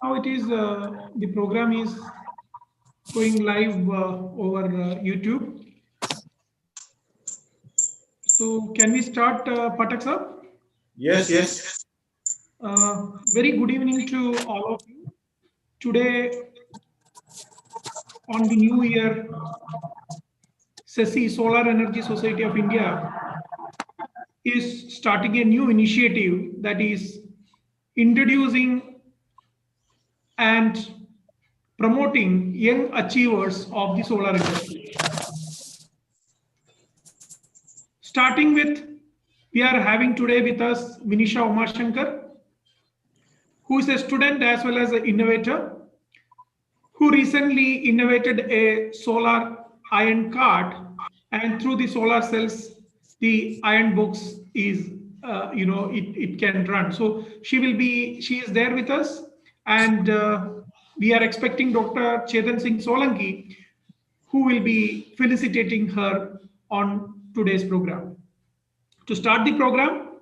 Now it is the program is going live over YouTube. So can we start, Patak sir? Yes, yes. Very good evening to all of you. Today on the new year, SESI Solar Energy Society of India is starting a new initiative that is introducing and promoting young achievers of the solar industry. Starting with, we are having today with us Vinisha Umashankar, who is a student as well as an innovator, who recently innovated a solar iron cart, and through the solar cells, the iron box is, it can run. So she is there with us, and we are expecting Dr. Chetan Singh Solanki, who will be felicitating her on today's program. To start the program,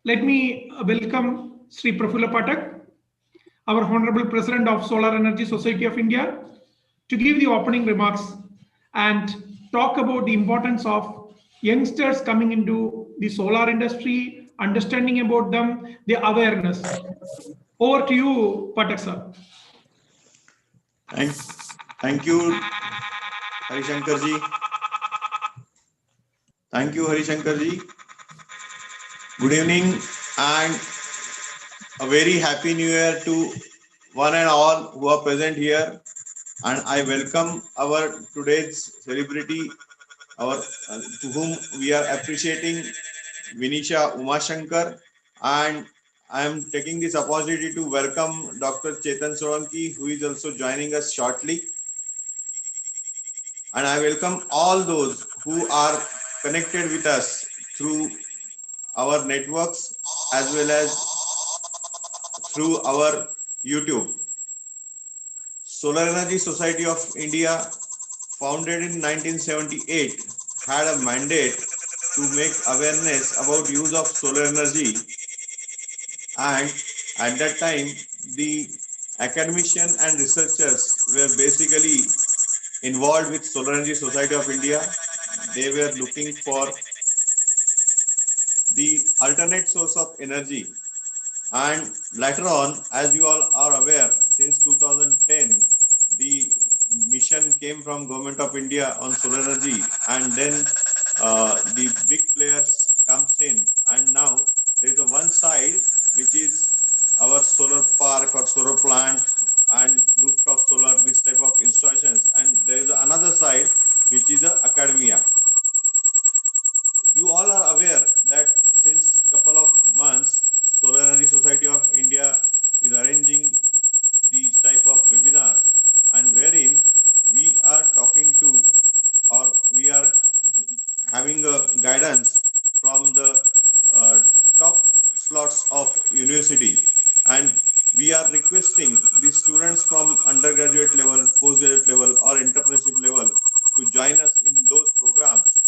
let me welcome Sri Prafulla Patak, our Honorable President of Solar Energy Society of India, to give the opening remarks and talk about the importance of youngsters coming into the solar industry, understanding about them, the awareness. Over to you, Patak sir. Thank you, Harishankar ji. Thank you, Harishankar ji. Good evening and a very happy new year to one and all who are present here. And I welcome our today's celebrity, to whom we are appreciating, Vinisha Umashankar, and I am taking this opportunity to welcome Dr. Chetan Solanki, who is also joining us shortly. And I welcome all those who are connected with us through our networks as well as through our YouTube. Solar Energy Society of India, founded in 1978, had a mandate to make awareness about use of solar energy, and at that time the academicians and researchers were basically involved with Solar Energy Society of India. They were looking for the alternate source of energy, and later on, as you all are aware, since 2010 the mission came from Government of India on solar energy, and then the big players comes in, and now there is a one side which is our solar park or solar plant and rooftop solar, this type of installations, and there is another side which is the academia. You all are aware that since couple of months, Solar Energy Society of India is arranging these type of webinars, and wherein we are talking to, or we are having a guidance from the top slots of university, and we are requesting the students from undergraduate level, postgraduate level, or entrepreneurship level to join us in those programs.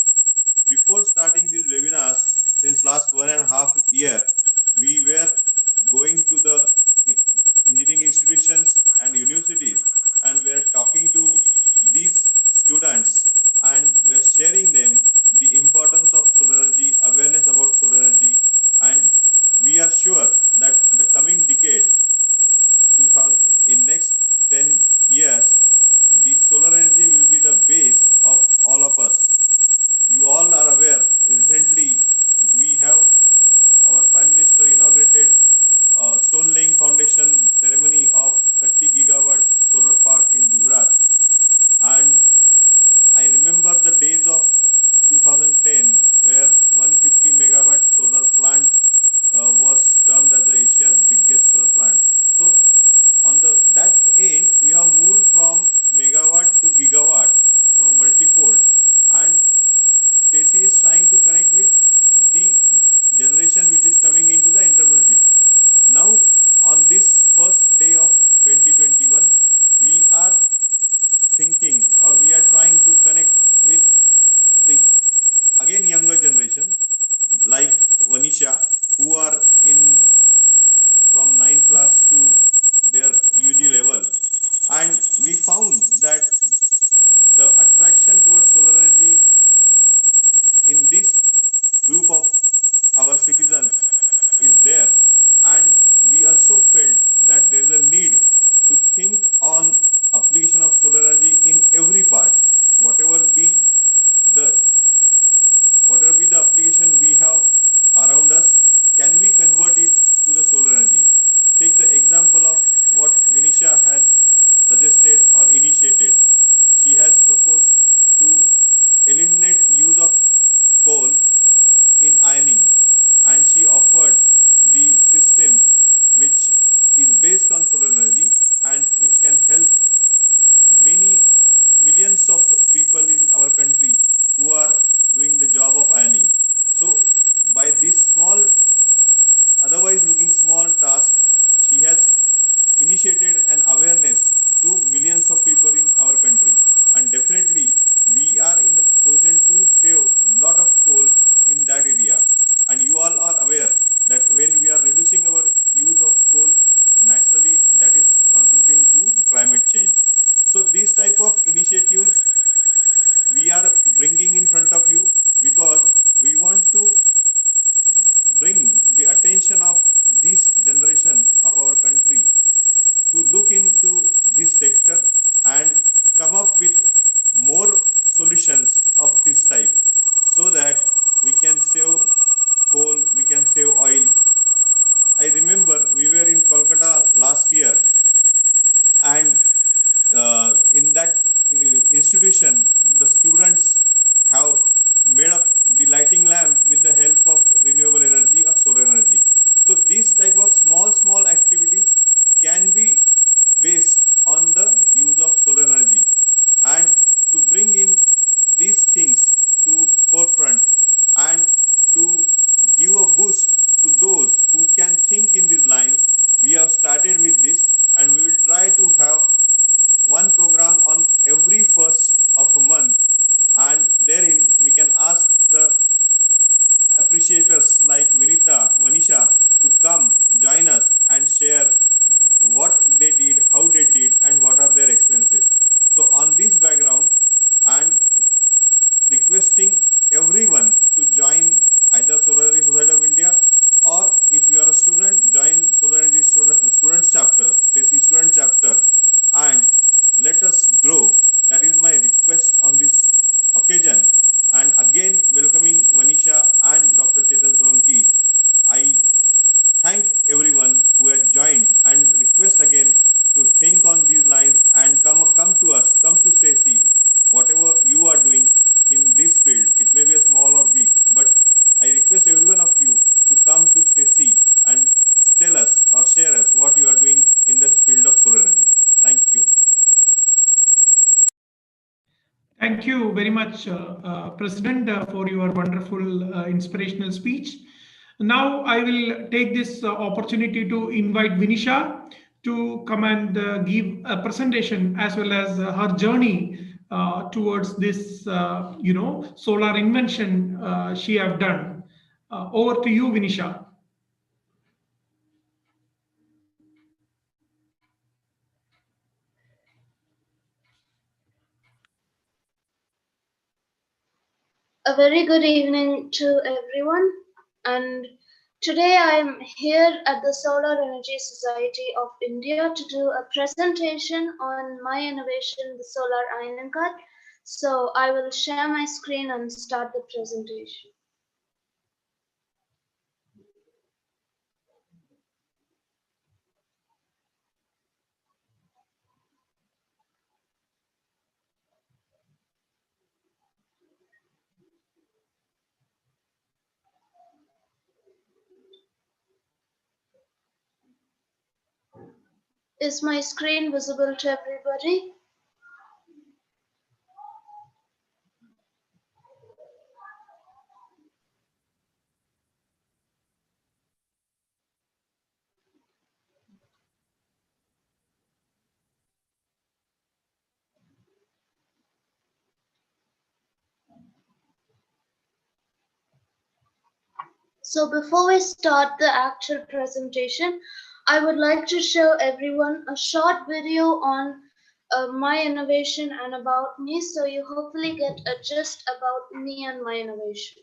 Before starting these webinars, since last 1.5 years, we were going to the engineering institutions and universities, and we are talking to these students, and we are sharing them the importance of solar energy, awareness about solar energy, and we are sure that the coming decade, 2000, in next 10 years, the solar energy will be the base of all of us. You all are aware, recently we have our Prime Minister inaugurated stone laying foundation ceremony of 30 gigawatt solar park in Gujarat. And I remember the days of 2010 where 150 megawatt solar plant was termed as the Asia's biggest solar plant. So on that end, we have moved from megawatt to gigawatt, so multifold. And SESI is trying to connect with the generation which is coming into the entrepreneurship. Now, on this first day of 2021, we are thinking, or we are trying to connect with the again younger generation like Vanisha, who are in from 9th class to their Vinisha has suggested or initiated. She has proposed to eliminate use of coal in ironing, and she offered the system which is based on solar energy and which can help many millions of people in our country who are doing the job of ironing. So by this small, otherwise looking small task, she has initiated an awareness to millions of people in our country, and definitely we are in a position to save a lot of coal in that area. And you all are aware that when we are reducing our use of coal, naturally that is contributing to climate change. So these type of initiatives we are bringing in front of you because we want to bring the attention of this generation of our country to look into this sector and come up with more solutions of this type so that we can save coal, we can save oil. I remember we were in Kolkata last year, and in that institution, the students have made up the lighting lamp with the help of renewable energy or solar energy. So these type of small activities can be based on the use of solar energy, and to bring in these things to forefront and to give a boost to those who can think in these lines, we have started with this, and we will try to have one program on every first of a month, and therein we can ask the appreciators like Vinisha to come join us and share what they did, how they did, and what are their expenses. So on this background, and requesting everyone to join either Solar Energy Society of India, or if you are a student, join Solar Energy Students Chapter, SESI Student Chapter, and let us grow. That is my request on this occasion. And again, welcoming Vanisha and Dr. Chetan Solanki, I thank everyone who has joined and request again to think on these lines and come to us, come to SESI, whatever you are doing in this field. It may be a small or big, but I request every one of you to come to SESI and tell us or share us what you are doing in the field of solar energy. Thank you. Thank you very much, President, for your wonderful inspirational speech. Now, I will take this opportunity to invite Vinisha to come and give a presentation as well as her journey towards this, solar invention she have done. Over to you, Vinisha. A very good evening to everyone. And today I'm here at the Solar Energy Society of India to do a presentation on my innovation, the solar iron card. So I will share my screen and start the presentation. Is my screen visible to everybody? So before we start the actual presentation, I would like to show everyone a short video on my innovation and about me, so you hopefully get a gist about me and my innovation.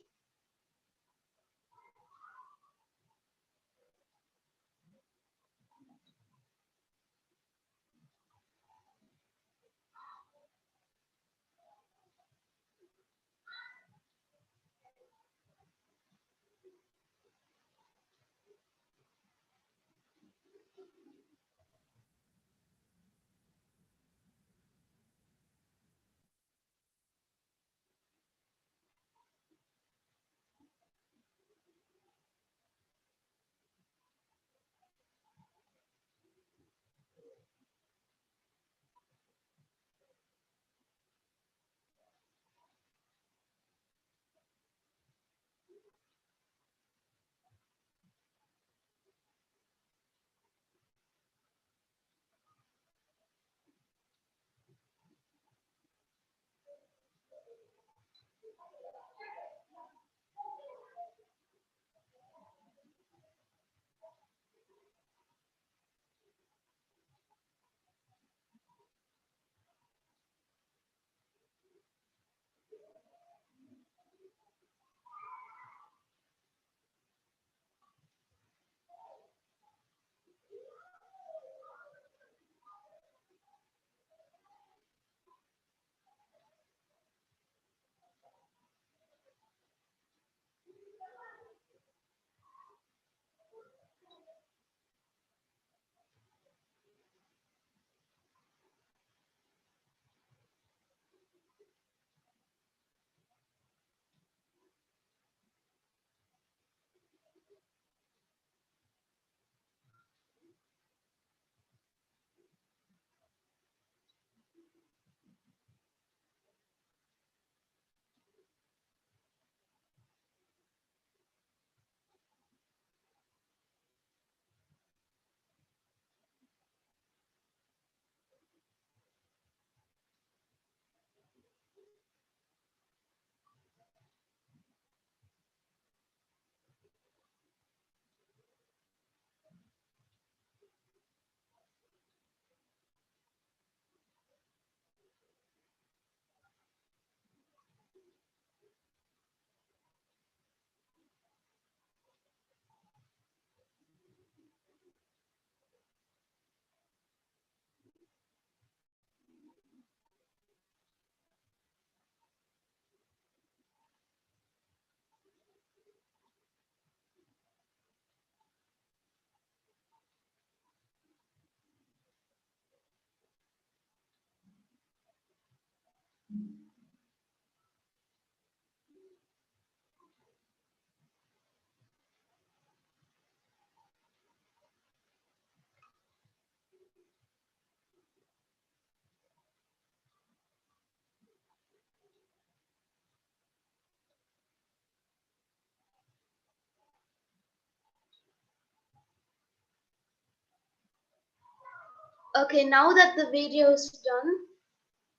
Okay, now that the video is done,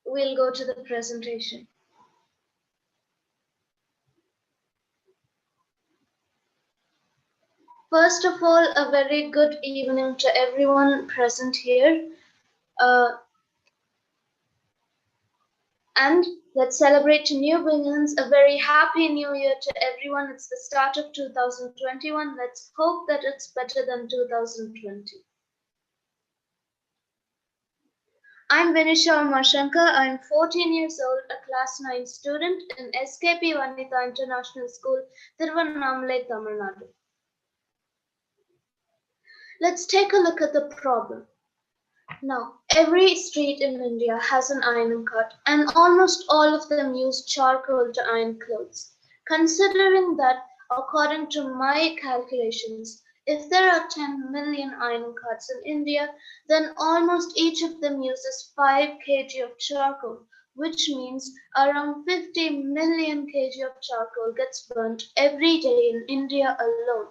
we'll go to the presentation. First of all, a very good evening to everyone present here. And let's celebrate new beginnings. A very happy new year to everyone. It's the start of 2021. Let's hope that it's better than 2020. I'm Vinisha Umashankar. I'm 14 years old, a class 9 student in SKP Vanitha International School, Tiruvannamalai, Tamil Nadu. Let's take a look at the problem. Now, every street in India has an ironing cart, and almost all of them use charcoal to iron clothes. Considering that, according to my calculations, if there are 10 million ironing carts in India, then almost each of them uses 5 kg of charcoal, which means around 50 million kg of charcoal gets burnt every day in India alone.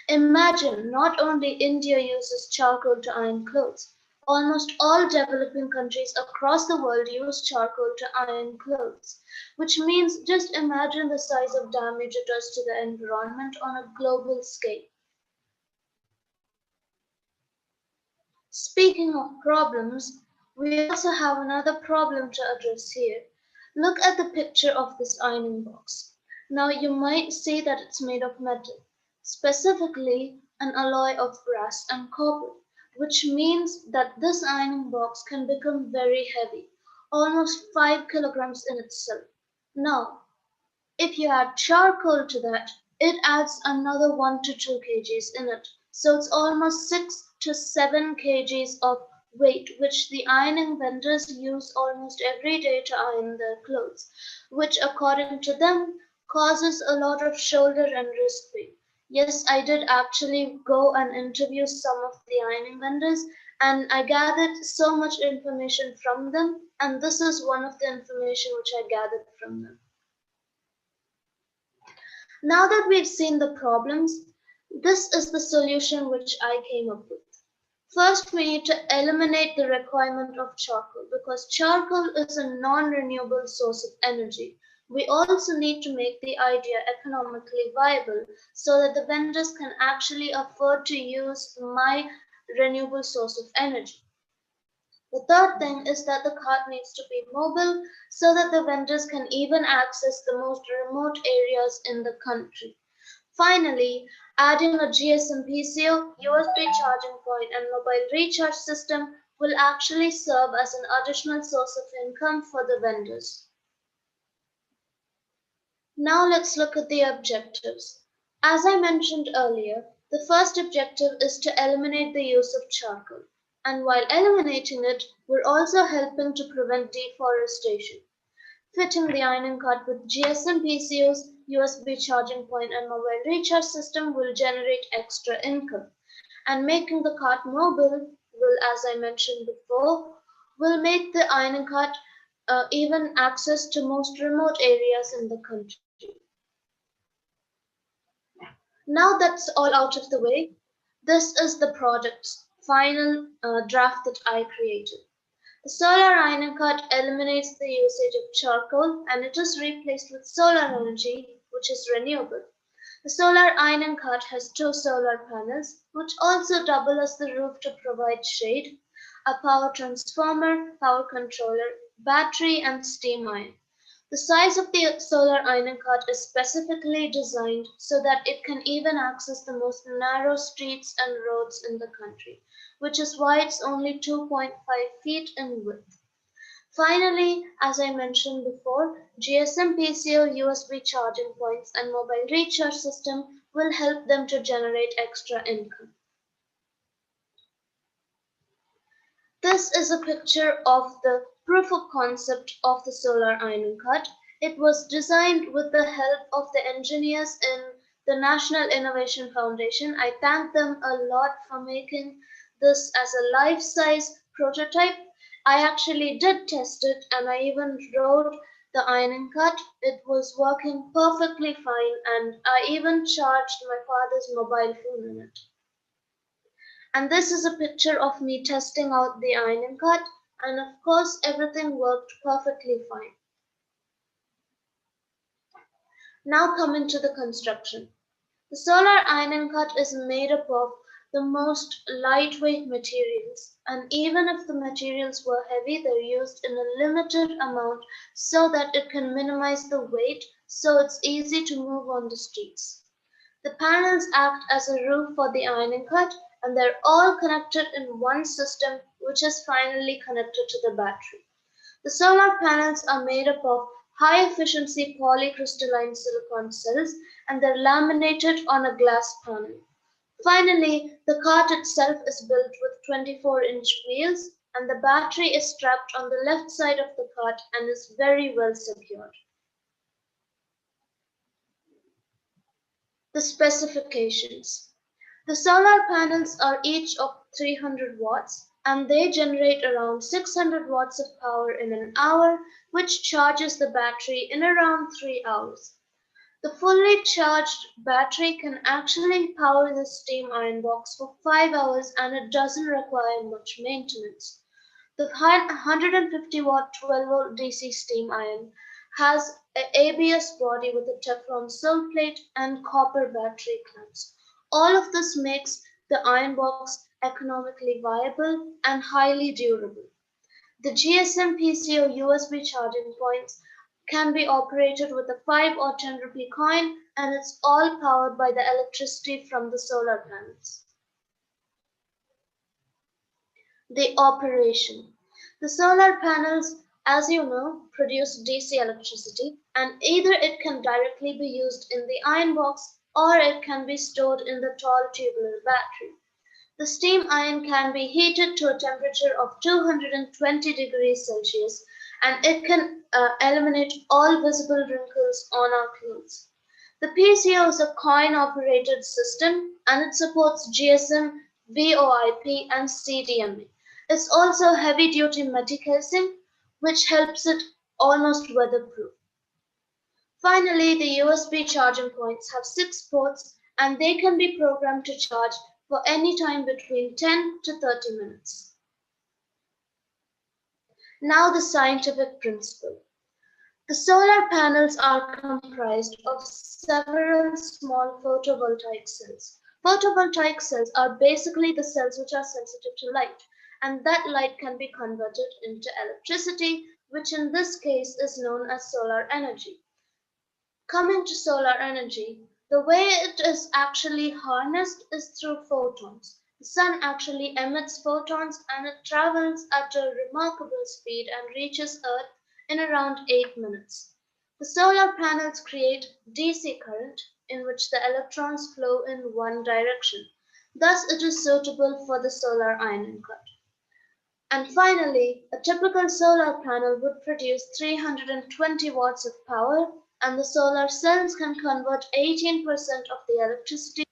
Imagine, not only India uses charcoal to iron clothes. Almost all developing countries across the world use charcoal to iron clothes, which means just imagine the size of damage it does to the environment on a global scale. Speaking of problems, we also have another problem to address here. Look at the picture of this ironing box. Now you might see that it's made of metal, specifically an alloy of brass and copper, which means that this ironing box can become very heavy, almost 5 kilograms in itself. Now, if you add charcoal to that, it adds another 1 to 2 kgs in it. So it's almost 6 to 7 kgs of weight, which the ironing vendors use almost every day to iron their clothes, which according to them causes a lot of shoulder and wrist pain. Yes, I did actually go and interview some of the ironing vendors, and I gathered so much information from them, and this is one of the information which I gathered from them. Now that we've seen the problems, this is the solution which I came up with. First, we need to eliminate the requirement of charcoal because charcoal is a non-renewable source of energy. We also need to make the idea economically viable so that the vendors can actually afford to use my renewable source of energy. The third thing is that the cart needs to be mobile so that the vendors can even access the most remote areas in the country. Finally, adding a GSM PCO, USB charging point, and mobile recharge system will actually serve as an additional source of income for the vendors. Now let's look at the objectives. As I mentioned earlier, the first objective is to eliminate the use of charcoal. And while eliminating it, we're also helping to prevent deforestation. Fitting the ironing cart with GSM PCOs, USB charging point, and mobile recharge system will generate extra income. And making the cart mobile will, as I mentioned before, will make the ironing cart even access to most remote areas in the country. Now that's all out of the way, this is the product's final draft that I created. The solar ironing cart eliminates the usage of charcoal and it is replaced with solar energy, which is renewable. The solar ironing cart has 2 solar panels, which also double as the roof to provide shade, a power transformer, power controller, battery, and steam iron. The size of the solar ironing cart is specifically designed so that it can even access the most narrow streets and roads in the country, which is why it's only 2.5 feet in width. Finally, as I mentioned before, GSM PCO, USB charging points, and mobile recharge system will help them to generate extra income. This is a picture of the proof of concept of the solar iron cut. It was designed with the help of the engineers in the National Innovation Foundation. I thank them a lot for making this as a life-size prototype. I actually did test it and I even rode the ironing cut. It was working perfectly fine and I even charged my father's mobile phone in it. And this is a picture of me testing out the ironing cut, and of course everything worked perfectly fine. Now coming to the construction. The solar ironing cut is made up of the most lightweight materials, and even if the materials were heavy, they're used in a limited amount so that it can minimize the weight so it's easy to move on the streets. The panels act as a roof for the ironing cut, and they're all connected in one system which is finally connected to the battery. The solar panels are made up of high-efficiency polycrystalline silicon cells, and they're laminated on a glass panel. Finally, the cart itself is built with 24-inch wheels, and the battery is strapped on the left side of the cart and is very well secured. The specifications. The solar panels are each of 300 watts and they generate around 600 watts of power in an hour, which charges the battery in around 3 hours. The fully charged battery can actually power the steam iron box for 5 hours and it doesn't require much maintenance. The 150 watt 12 volt DC steam iron has an ABS body with a Teflon sill plate and copper battery clamps. All of this makes the iron box economically viable and highly durable. The GSM PCO USB charging points can be operated with a 5 or 10 rupee coin and it's all powered by the electricity from the solar panels. The operation. The solar panels, as you know, produce DC electricity and either it can directly be used in the iron box or it can be stored in the tall tubular battery. The steam iron can be heated to a temperature of 220 degrees Celsius and it can eliminate all visible wrinkles on our clothes. The PCO is a coin-operated system and it supports GSM, VoIP and CDMA. It's also heavy-duty metal casing which helps it almost weatherproof. Finally, the USB charging points have 6 ports and they can be programmed to charge for any time between 10 to 30 minutes. Now the scientific principle. The solar panels are comprised of several small photovoltaic cells. Photovoltaic cells are basically the cells which are sensitive to light, and that light can be converted into electricity, which in this case is known as solar energy. Coming to solar energy, the way it is actually harnessed is through photons. The sun actually emits photons and it travels at a remarkable speed and reaches Earth in around 8 minutes. The solar panels create DC current in which the electrons flow in one direction. Thus, it is suitable for the solar iron cut. And finally, a typical solar panel would produce 320 watts of power, and the solar cells can convert 18% of the electricity.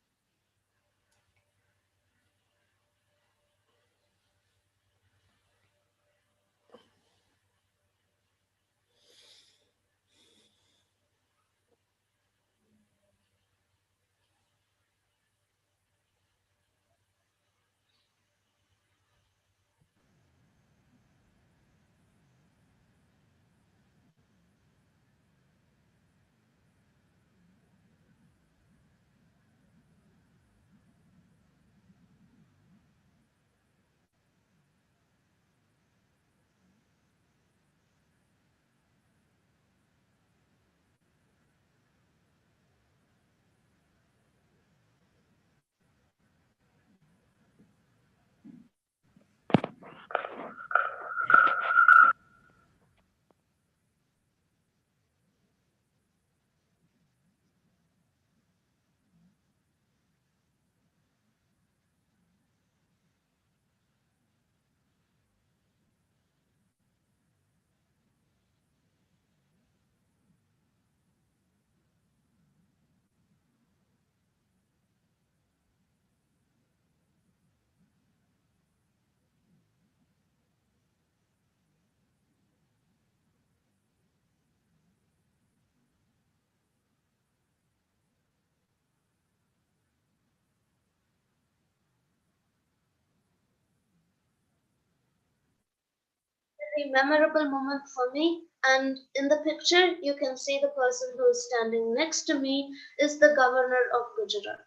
very memorable moment for me. And in the picture, you can see the person who is standing next to me is the governor of Gujarat.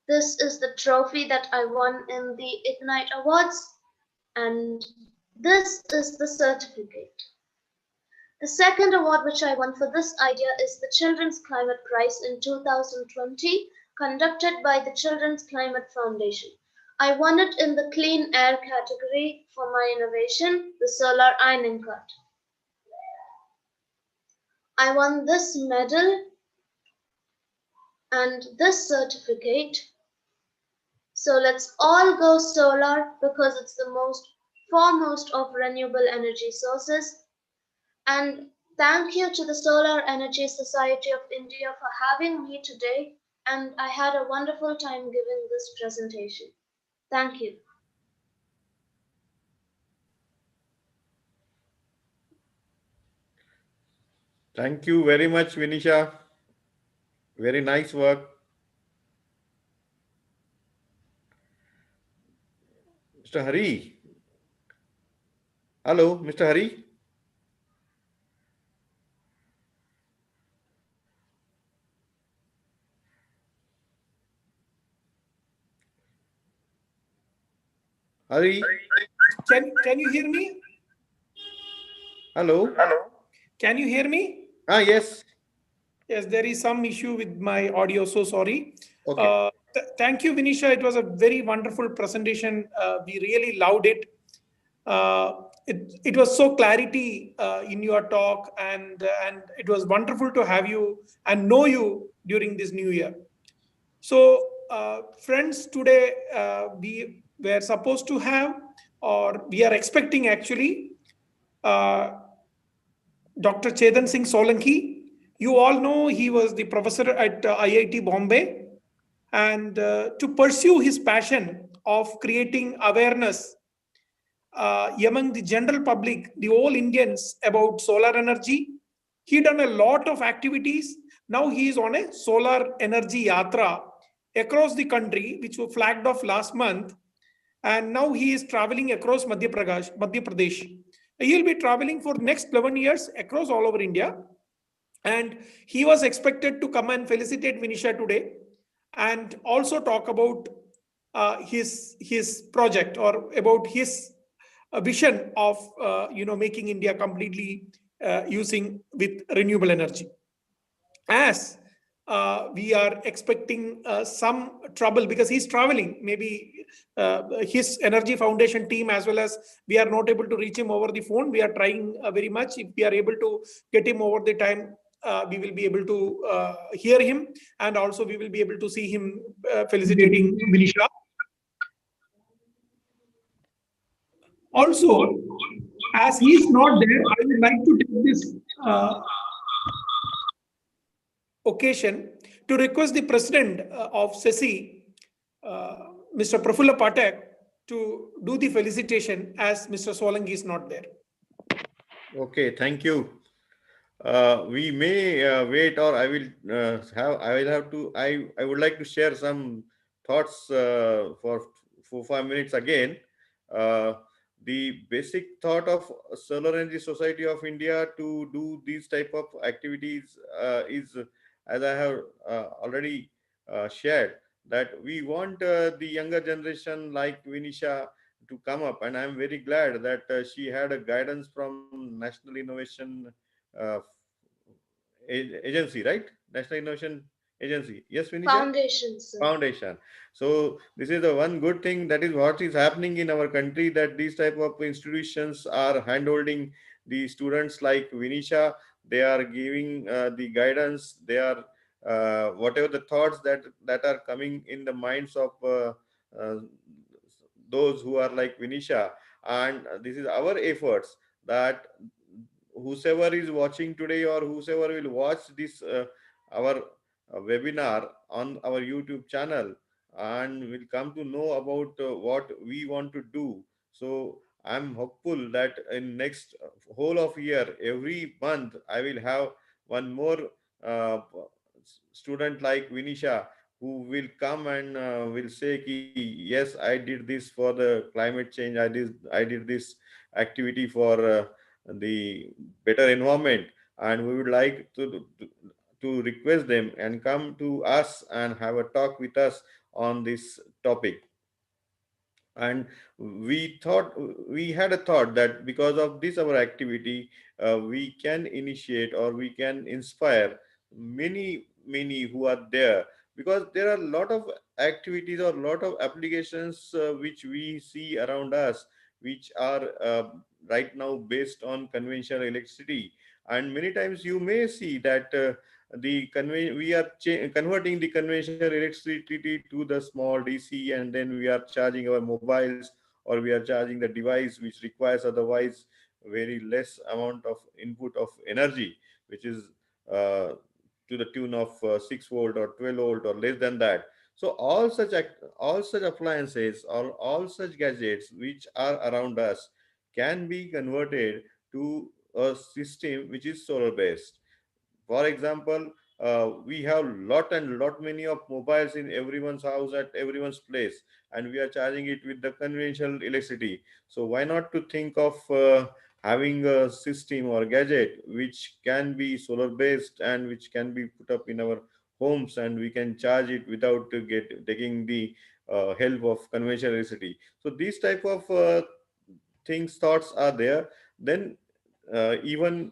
This is the trophy that I won in the Ignite Awards, and this is the certificate. The second award which I won for this idea is the Children's Climate Prize in 2020, conducted by the Children's Climate Foundation. I won it in the Clean Air category for my innovation, the solar ironing cart. I won this medal and this certificate. So let's all go solar because it's the most foremost of renewable energy sources. And thank you to the Solar Energy Society of India for having me today. And I had a wonderful time giving this presentation. Thank you. Thank you very much, Vinisha. Very nice work. Mr. Hari. Hello, Mr. Hari. Hari. Can you hear me? Hello. Can you hear me? Ah, yes. Yes, there is some issue with my audio, so sorry. Okay. Thank you, Vinisha. It was a very wonderful presentation. We really loved it. It was so clarity in your talk, and it was wonderful to have you and know you during this new year. So, friends, today we were supposed to have, or we are expecting actually, uh, Dr. Chetan Singh Solanki. You all know he was the professor at IIT Bombay, and to pursue his passion of creating awareness among the general public, the all Indians, about solar energy. He done a lot of activities. Now he is on a solar energy yatra across the country, which was flagged off last month. And now he is traveling across Madhya Pradesh. Madhya Pradesh. He will be traveling for next 11 years across all over India. And he was expected to come and felicitate Vinisha today and also talk about his project, or about his vision of making India completely using with renewable energy. As we are expecting some trouble because he's traveling, maybe his energy foundation team, as well as we are not able to reach him over the phone. We are trying very much. If we are able to get him over the time, we will be able to hear him, and also we will be able to see him felicitating Vinisha. Also, as he is not there, I would like to take this occasion to request the president of SESI, Mr. Prafulla Patek, to do the felicitation as Mr. Solanki is not there. Okay, thank you. We may wait, or I will have to. I would like to share some thoughts for 4 5 minutes again. Uh, the basic thought of Solar Energy Society of India to do these type of activities is, as I have already shared, that we want the younger generation like Vinisha to come up, and I'm very glad that she had a guidance from National Innovation uh, agency, right? National Innovation Agency. Yes, Vinisha? Foundation, sir. Foundation. So this is the one good thing that is what is happening in our country, that these type of institutions are handholding the students like Vinisha. They are giving the guidance. They are whatever the thoughts that are coming in the minds of uh, those who are like Vinisha. And this is our efforts that whosoever is watching today, or whosoever will watch this our webinar on our YouTube channel, and will come to know about what we want to do. So I'm hopeful that in next whole of year, every month I will have one more uh, student like Vinisha who will come and will say ki, yes, I did this for the climate change, I did this activity for the better environment, and we would like to request them and come to us and have a talk with us on this topic. And we had a thought that because of this our activity, we can initiate or we can inspire many who are there, because there are a lot of activities or lot of applications which we see around us, which are right now based on conventional electricity. And many times you may see that we are converting the conventional electricity to the small DC, and then we are charging our mobiles, or we are charging the device which requires otherwise very less amount of input of energy, which is uh, to the tune of 6 volt or 12 volt or less than that. So all such appliances or all such gadgets which are around us can be converted to a system which is solar based. For example, we have lot and lot many of mobiles in everyone's house at everyone's place, and we are charging it with the conventional electricity. So why not to think of having a system or gadget which can be solar based and which can be put up in our homes, and we can charge it without to get taking the help of conventional electricity. So these type of things thoughts are there. Then even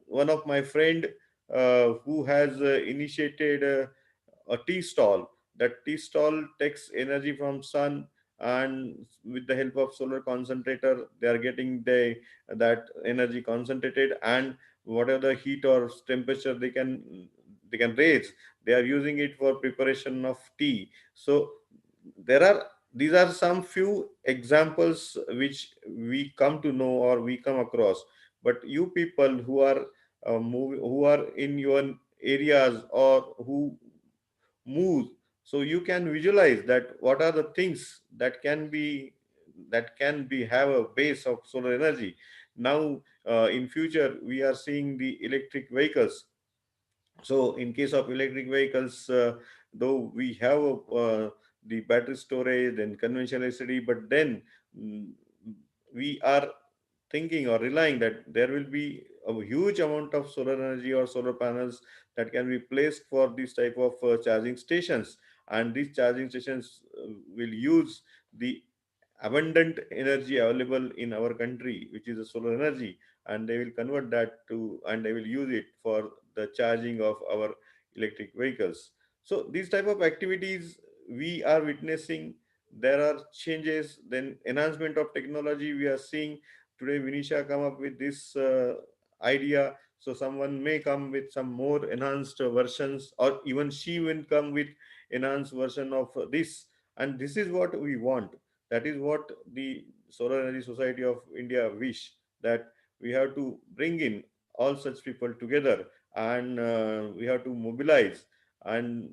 one of my friend who has initiated a tea stall. That tea stall takes energy from sun, and with the help of solar concentrator they are getting that energy concentrated, and whatever the heat or temperature they can raise, they are using it for preparation of tea. So there are these are some few examples which we come to know or we come across. But you people who are in your areas or who move, so you can visualize that what are the things that can be have a base of solar energy. Now in future we are seeing the electric vehicles. So in case of electric vehicles, though we have the battery storage and conventional electricity, but then mm, we are thinking or relying that there will be a huge amount of solar energy or solar panels that can be placed for this type of charging stations. And these charging stations will use the abundant energy available in our country, which is the solar energy, and they will convert that to and they will use it for the charging of our electric vehicles. So these type of activities we are witnessing. There are changes, then enhancement of technology we are seeing. Today Vinisha come up with this idea, so someone may come with some more enhanced versions, or even she will come with enhanced version of this. And this is what we want. That is what the Solar Energy Society of India wish, that we have to bring in all such people together, and we have to mobilize, and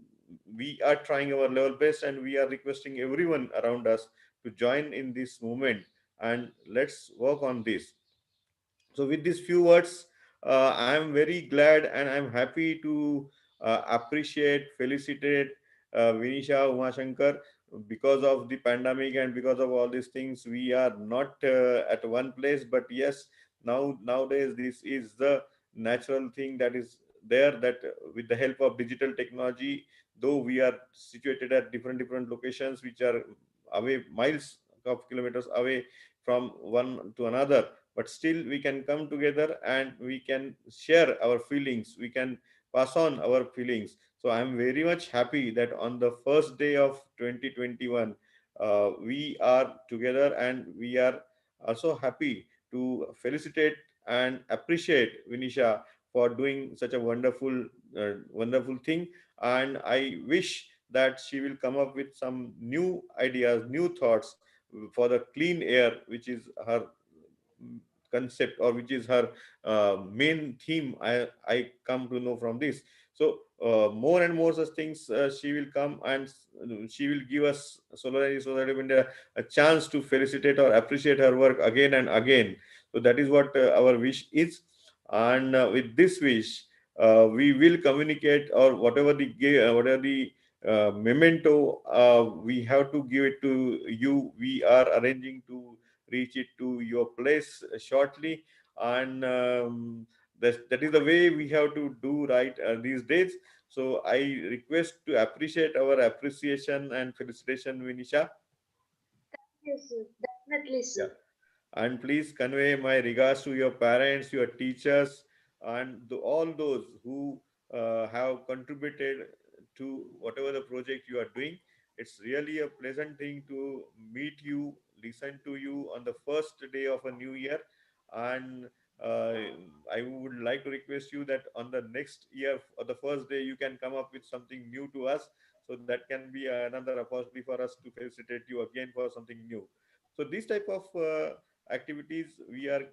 we are trying our level best, and we are requesting everyone around us to join in this movement, and let's work on this. So with these few words, I am very glad and I'm happy to appreciate, felicitate Vinisha Umashankar. Because of the pandemic and because of all these things, we are not at one place. But yes, nowadays this is the natural thing that is there. That with the help of digital technology, though we are situated at different locations which are away miles of kilometers away from one to another, but still we can come together and we can share our feelings, we can pass on our feelings. So I am very much happy that on the first day of 2021 we are together, and we are also happy to felicitate and appreciate Vinisha for doing such a wonderful thing. And I wish that she will come up with some new ideas, new thoughts for the clean air, which is her concept, or which is her main theme. I come to know from this. So more and more such things she will come, and she will give us Solar Energy Society of India a chance to felicitate or appreciate her work again and again. So that is what our wish is. And with this wish, we will communicate, or whatever the memento. We have to give it to you. We are arranging to reach it to your place shortly, and that is the way we have to do right these days. So I request to appreciate our appreciation and felicitation, Vinisha. Yes, sir. Definitely, Yeah. sir. And please convey my regards to your parents, your teachers, and all those who have contributed to whatever the project you are doing. It's really a pleasant thing to meet you, listen to you on the first day of a new year. And uh, I would like to request you that on the next year or the first day, you can come up with something new to us. So that can be another opportunity for us to felicitate you again for something new. So these type of activities we are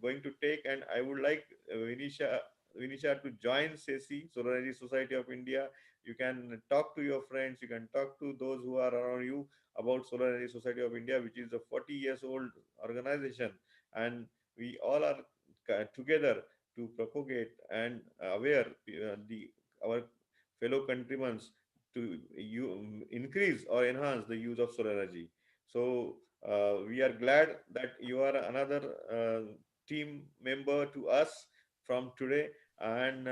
going to take, and I would like Vinisha to join SESI, Solar Energy Society of India. You can talk to your friends, you can talk to those who are around you about Solar Energy Society of India, which is a 40 years old organization, and we all are together to propagate and aware the our fellow countrymen to increase or enhance the use of solar energy. So we are glad that you are another team member to us from today, and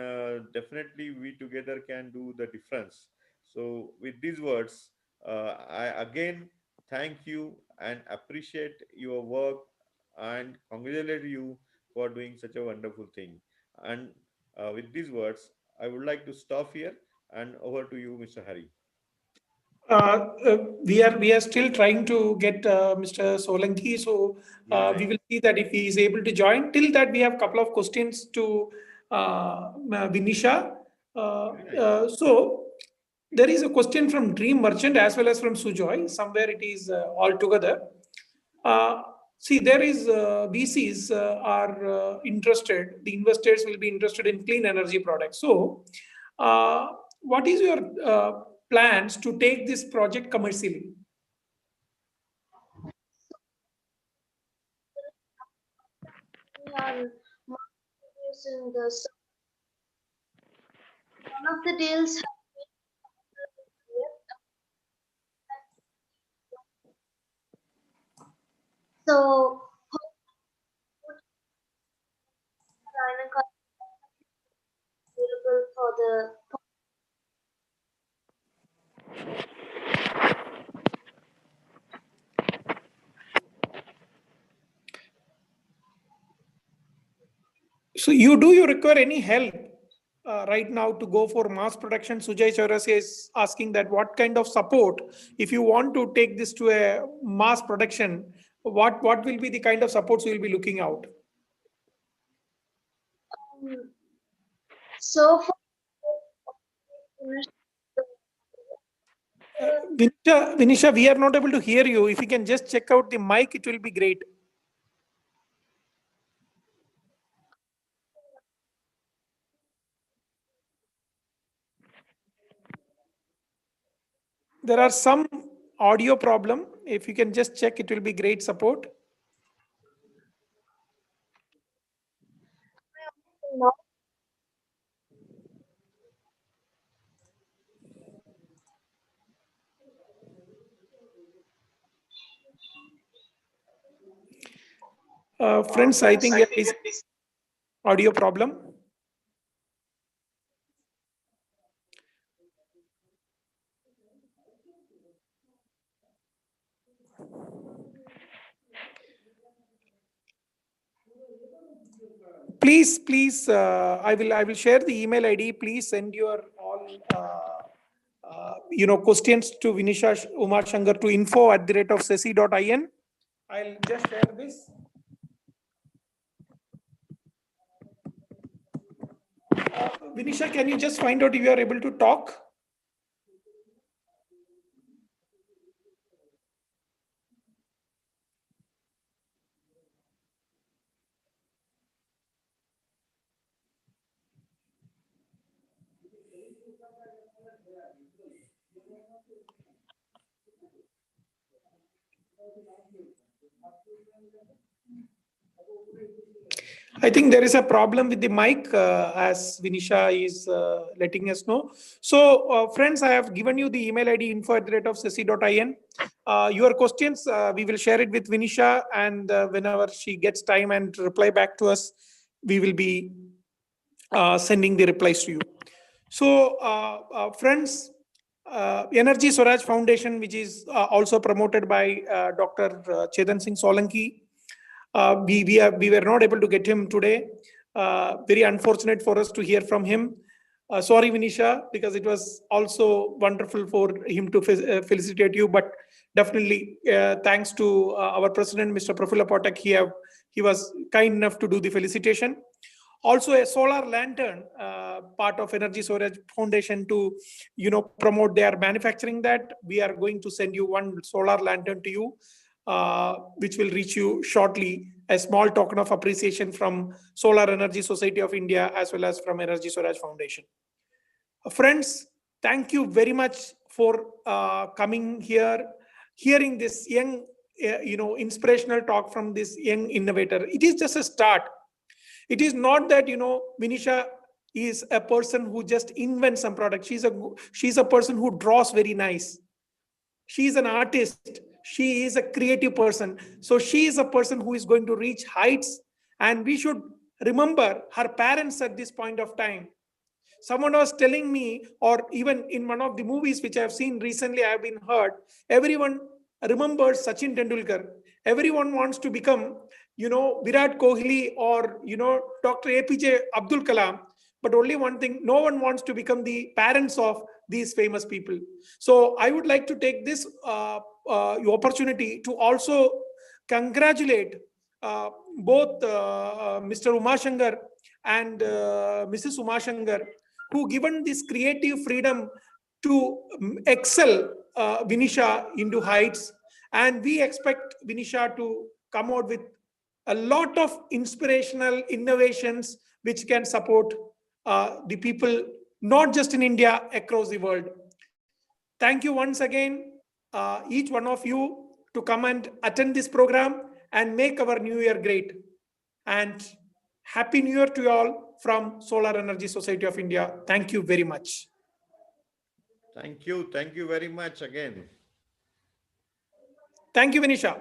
definitely we together can do the difference. So with these words, I again thank you and appreciate your work and congratulate you for doing such a wonderful thing. And with these words, I would like to stop here, and over to you, Mr. Hari. We are still trying to get Mr. Solanki, so Very we nice. will see that if he is able to join. Till that, we have a couple of questions to Vinisha. Very nice. So there is a question from Dream Merchant as well as from Sujoy. Somewhere it is all together. Uh, See, there is VCs are interested. The investors will be interested in clean energy products. So, uh, what is your plans to take this project commercially? We are producing the one of the deals has been so available for the So, you require any help right now to go for mass production? Sujay Chaurasi is asking that what kind of support, if you want to take this to a mass production, what will be the kind of supports you will be looking out? um, so for Vinisha, we are not able to hear you. If you can just check out the mic, it will be great. There are some audio problem. If you can just check, it will be great support. Friends, I think we are facing audio problem. Please, I will share the email ID. Please send your all questions to Vinisha Umashankar to info@the of sesi.in. I'll just share this. Vinisha, can you just find out if you are able to talk? I think there is a problem with the mic, as Vinisha is letting us know. So, friends, I have given you the email ID info@sesi.in. Your questions, we will share it with Vinisha, and whenever she gets time and reply back to us, we will be sending the replies to you. So, friends, Energy Swaraj Foundation, which is also promoted by Dr. Chetan Singh Solanki. We were not able to get him today. Very unfortunate for us to hear from him. Sorry, Vinisha, because it was also wonderful for him to felicitate you. But definitely, thanks to our president, Mr. Prafulla Patak, he was kind enough to do the felicitation. Also, a solar lantern, part of Energy Storage Foundation, to promote their manufacturing that. We are going to send you one solar lantern to you, which will reach you shortly. A small token of appreciation from Solar Energy Society of India as well as from Energy Swaraj Foundation. Friends, thank you very much for coming here, hearing this young, inspirational talk from this young innovator. It is just a start. It is not that Vinisha is a person who just invents some product. She's a person who draws very nice. She is an artist. She is a creative person. So she is a person who is going to reach heights, and we should remember her parents at this point of time. Someone was telling me, or even in one of the movies which I have seen recently, I have been heard, everyone remembers Sachin Tendulkar. Everyone wants to become, Virat Kohli or, Dr. APJ Abdul Kalam. But only one thing, no one wants to become the parents of these famous people. So I would like to take this opportunity to also congratulate both Mr. Umashankar and Mrs. Umashankar, who given this creative freedom to excel Vinisha into heights. And we expect Vinisha to come out with a lot of inspirational innovations which can support the people, not just in India, across the world. Thank you once again, each one of you, to come and attend this program and make our New Year great. And Happy New Year to you all from Solar Energy Society of India. Thank you very much. Thank you. Thank you very much again. Thank you, Vinisha.